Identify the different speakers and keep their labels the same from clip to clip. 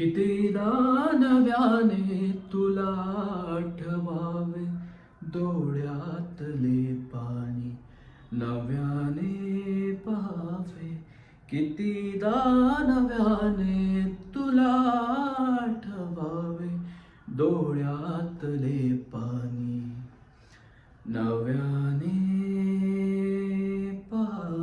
Speaker 1: कितीदा नव्याने तुला आठवावे, डोळ्यातले पाणी नव्याने पाहावे. कितीदा नव्याने तुला आठवावे, डोळ्यातले पाणी नव्याने पाहावे.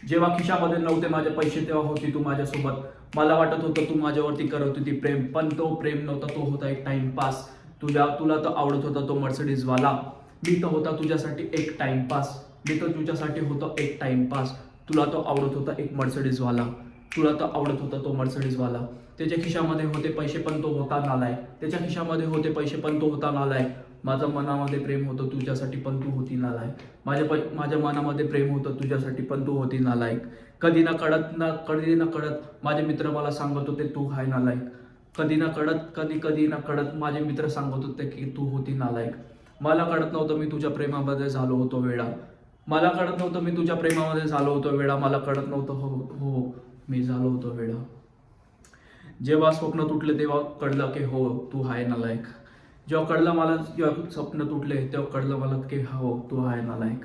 Speaker 1: जेव्हा खिशामध्ये नव्हते माझे पैसे तेव्हा होती तू माझ्यासोबत. मला वाटत होतं तू माझ्यावरती करत होती प्रेम, पण तो प्रेम नव्हता, तो होता एक टाइमपास. तुला तर आवडत होता तो मर्सिडीज वाला, मी तर होता तुझ्यासाठी एक टाइमपास. मी तर तुझ्यासाठी होतो एक टाइमपास. तुला तो आवडत होता एक मर्सिडीज वाला, तुला तर आवडत होता तो मर्सिडीज वाला. त्याच्या खिशामध्ये होते पैसे पण तो होता नालायक, त्याच्या खिशामध्ये होते पैसे पण तो होता नालायक. माझ्या मनामध्ये प्रेम होतं तुझ्यासाठी पण तू होती नालायक. माझ्या मनामध्ये प्रेम होतं तुझ्यासाठी पण तू होती नालायक. कधी ना कळत माझे मित्र मला सांगत होते तू हाय नालायक. कधी ना कळत माझे मित्र सांगत होते की तू होती नालायक. मला कळत नव्हतं मी तुझ्या प्रेमामध्ये झालो होतो वेडा. मला कळत नव्हतं मी तुझ्या प्रेमामध्ये झालो होतो वेडा. मला कळत नव्हतं हो मी झालो होतो वेडा. जेव्हा स्वप्न तुटले तेव्हा कळलं की हो तू हाय नालायक. जेव्हा स्वप्न तुटले तेव्हा कळलं मला की हो तू हाय नालायक.